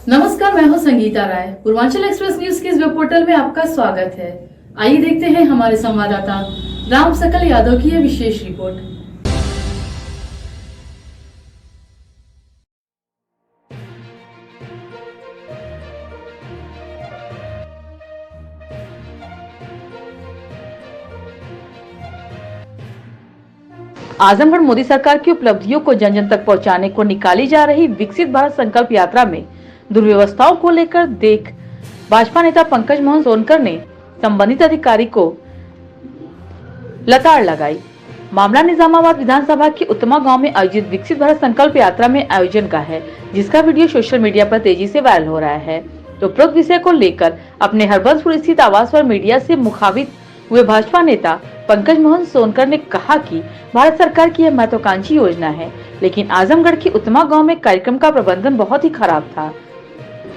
नमस्कार, मैं हूं संगीता राय। पूर्वांचल एक्सप्रेस न्यूज के इस वेब पोर्टल में आपका स्वागत है। आइए देखते हैं हमारे संवाददाता राम सकल यादव की यह विशेष रिपोर्ट। आजमगढ़ मोदी सरकार की उपलब्धियों को जन जन तक पहुंचाने को निकाली जा रही विकसित भारत संकल्प यात्रा में दुर्व्यवस्थाओं को लेकर देख भाजपा नेता पंकज मोहन सोनकर ने संबंधित अधिकारी को लताड़ लगाई। मामला निजामाबाद विधानसभा की उत्तमा गांव में आयोजित विकसित भारत संकल्प यात्रा में आयोजन का है, जिसका वीडियो सोशल मीडिया पर तेजी से वायरल हो रहा है। तो उपरोक्त विषय को लेकर अपने हरबंसपुर स्थित आवास पर मीडिया से मुखातिब हुए भाजपा नेता पंकज मोहन सोनकर ने कहा कि भारत सरकार की यह महत्वाकांक्षी योजना है, लेकिन आजमगढ़ की उत्तमा गांव में कार्यक्रम का प्रबंधन बहुत ही खराब था।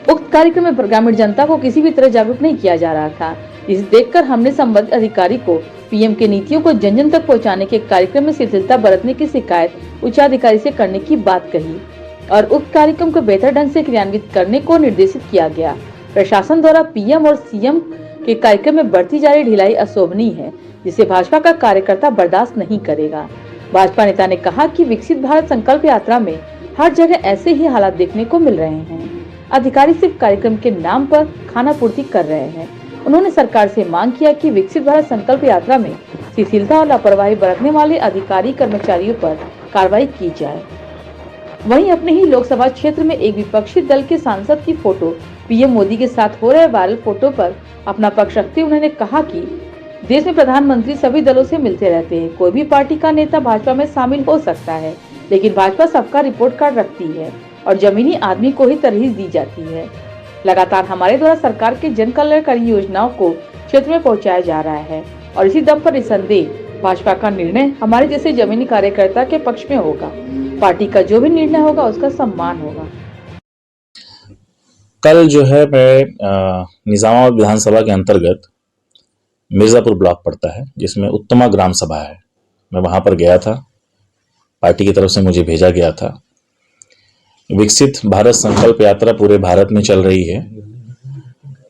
उक्त कार्यक्रम में ग्रामीण जनता को किसी भी तरह जागरूक नहीं किया जा रहा था। इसे देखकर हमने संबंधित अधिकारी को पीएम के नीतियों को जन जन तक पहुंचाने के कार्यक्रम में शिथिलता बरतने की शिकायत उच्चाधिकारी से करने की बात कही और उक्त कार्यक्रम को बेहतर ढंग से क्रियान्वित करने को निर्देशित किया गया। प्रशासन द्वारा पीएम और सीएम के कार्यक्रम में बढ़ती जा रही ढिलाई अशोभनीय है, जिसे भाजपा का कार्यकर्ता बर्दाश्त नहीं करेगा। भाजपा नेता ने कहा कि विकसित भारत संकल्प यात्रा में हर जगह ऐसे ही हालात देखने को मिल रहे हैं। अधिकारी सिर्फ कार्यक्रम के नाम पर खाना पूर्ति कर रहे हैं। उन्होंने सरकार से मांग किया कि विकसित भारत संकल्प यात्रा में शिथिलता और लापरवाही बरतने वाले अधिकारी कर्मचारियों पर कार्रवाई की जाए। वहीं अपने ही लोकसभा क्षेत्र में एक विपक्षी दल के सांसद की फोटो पीएम मोदी के साथ हो रहे वायरल फोटो पर अपना पक्ष रखते हुए उन्होंने कहा कि देश में प्रधानमंत्री सभी दलों से मिलते रहते हैं। कोई भी पार्टी का नेता भाजपा में शामिल हो सकता है, लेकिन भाजपा सबका रिपोर्ट कार्ड रखती है और जमीनी आदमी को ही तरजीह दी जाती है। लगातार हमारे द्वारा सरकार के जन कल्याणकारी योजनाओं को क्षेत्र में पहुंचाया जा रहा है और इसी दम पर निसंदेह भाजपा का निर्णय हमारे जैसे जमीनी कार्यकर्ता के पक्ष में होगा। पार्टी का जो भी निर्णय होगा उसका सम्मान होगा। कल जो है मैं निजामाबाद विधानसभा के अंतर्गत मिर्जापुर ब्लॉक पड़ता है, जिसमें उत्तमा ग्राम सभा है। मैं वहां पर गया था, पार्टी की तरफ से मुझे भेजा गया था। विकसित भारत संकल्प यात्रा पूरे भारत में चल रही है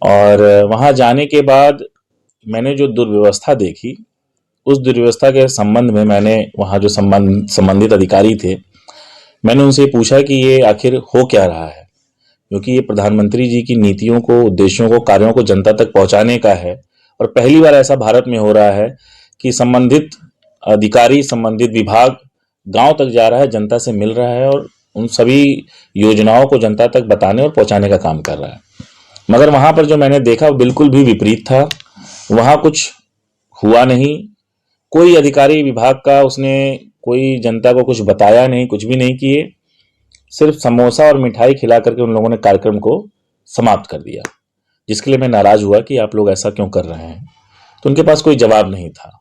और वहां जाने के बाद मैंने जो दुर्व्यवस्था देखी, उस दुर्व्यवस्था के संबंध में मैंने वहां जो संबंधित अधिकारी थे, मैंने उनसे पूछा कि ये आखिर हो क्या रहा है, क्योंकि ये प्रधानमंत्री जी की नीतियों को, उद्देश्यों को, कार्यों को जनता तक पहुंचाने का है और पहली बार ऐसा भारत में हो रहा है कि संबंधित अधिकारी, संबंधित विभाग गांव तक जा रहा है, जनता से मिल रहा है और उन सभी योजनाओं को जनता तक बताने और पहुंचाने का काम कर रहा है। मगर वहां पर जो मैंने देखा वो बिल्कुल भी विपरीत था। वहां कुछ हुआ नहीं, कोई अधिकारी विभाग का उसने कोई जनता को कुछ बताया नहीं, कुछ भी नहीं किए। सिर्फ समोसा और मिठाई खिला करके उन लोगों ने कार्यक्रम को समाप्त कर दिया, जिसके लिए मैं नाराज हुआ कि आप लोग ऐसा क्यों कर रहे हैं। तो उनके पास कोई जवाब नहीं था।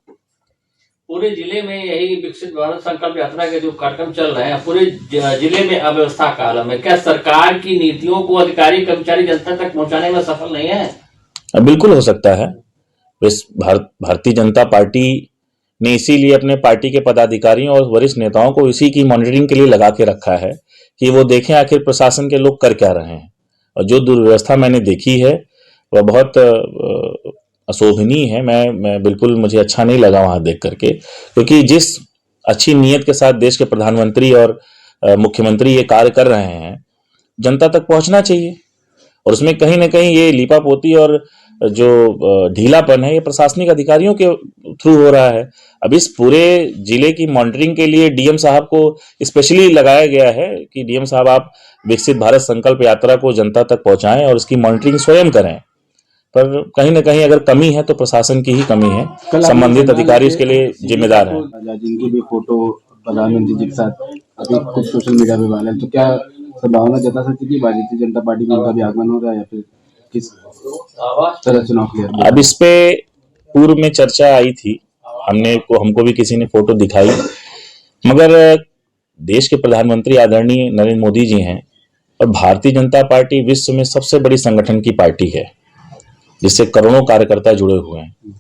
पूरे जिले में यही विकसित भारत संकल्प यात्रा के जो कार्यक्रम चल रहे हैं, पूरे जिले में अव्यवस्था का आलम है। क्या सरकार की नीतियों को अधिकारी कर्मचारी जनता तक पहुंचाने में सफल नहीं है? बिल्कुल हो सकता है। भारतीय जनता पार्टी ने इसीलिए अपने पार्टी के पदाधिकारियों और वरिष्ठ नेताओं को इसी की मॉनिटरिंग के लिए लगा के रखा है कि वो देखें आखिर प्रशासन के लोग कर क्या रहे हैं। और जो दुर्व्यवस्था मैंने देखी है वह बहुत अशोभनीय है। मैं बिल्कुल, मुझे अच्छा नहीं लगा वहां देख करके, क्योंकि जिस अच्छी नीयत के साथ देश के प्रधानमंत्री और मुख्यमंत्री ये कार्य कर रहे हैं, जनता तक पहुंचना चाहिए और उसमें कहीं ना कहीं ये लीपापोती और जो ढीलापन है ये प्रशासनिक अधिकारियों के थ्रू हो रहा है। अब इस पूरे जिले की मॉनिटरिंग के लिए डीएम साहब को स्पेशली लगाया गया है कि डीएम साहब आप विकसित भारत संकल्प यात्रा को जनता तक पहुंचाएं और इसकी मॉनिटरिंग स्वयं करें। पर कहीं ना कहीं अगर कमी है तो प्रशासन की ही कमी है, संबंधित अधिकारी उसके लिए जिम्मेदार है। जिनकी भी फोटो प्रधानमंत्री जी के साथ अभी कुछ सोशल मीडिया पे वायरल, तो क्या संभावना जता सकती है कि भारतीय जनता पार्टी में उनका भी आगमन हो रहा है या फिर किस तरह चुनाव किया? अब इस पे पूर्व में चर्चा आई थी, हमको भी किसी ने फोटो दिखाई, मगर देश के प्रधानमंत्री आदरणीय नरेंद्र मोदी जी हैं और भारतीय जनता पार्टी विश्व में सबसे बड़ी संगठन की पार्टी है, जिससे करोड़ों कार्यकर्ता जुड़े हुए हैं।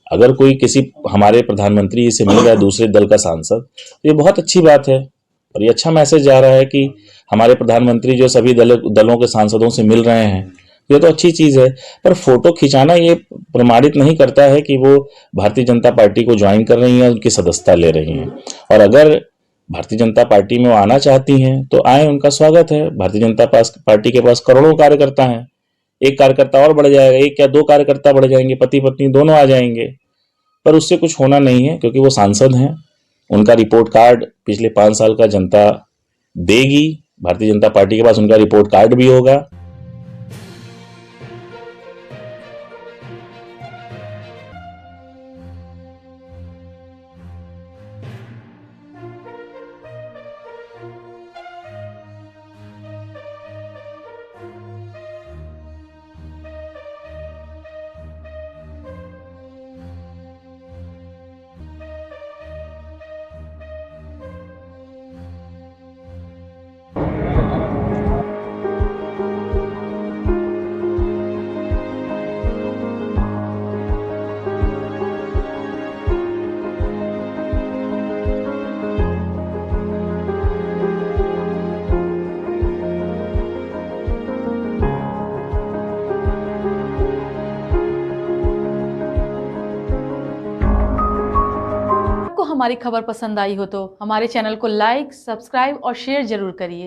अगर कोई किसी हमारे प्रधानमंत्री जी से मिल रहा है दूसरे दल का सांसद, तो ये बहुत अच्छी बात है और ये अच्छा मैसेज जा रहा है कि हमारे प्रधानमंत्री जो सभी दलों के सांसदों से मिल रहे हैं, ये तो अच्छी चीज है, पर फोटो खिंचाना ये प्रमाणित नहीं करता है कि वो भारतीय जनता पार्टी को ज्वाइन कर रही हैं, उनकी सदस्यता ले रही हैं। और अगर भारतीय जनता पार्टी में वो आना चाहती हैं तो आए, उनका स्वागत है। भारतीय जनता पार्टी के पास करोड़ों कार्यकर्ता हैं, एक कार्यकर्ता और बढ़ जाएगा, एक या दो कार्यकर्ता बढ़ जाएंगे, पति पत्नी दोनों आ जाएंगे, पर उससे कुछ होना नहीं है, क्योंकि वो सांसद हैं। उनका रिपोर्ट कार्ड पिछले 5 साल का जनता देगी, भारतीय जनता पार्टी के पास उनका रिपोर्ट कार्ड भी होगा। आपको हमारी खबर पसंद आई हो तो हमारे चैनल को लाइक, सब्सक्राइब और शेयर जरूर करिए।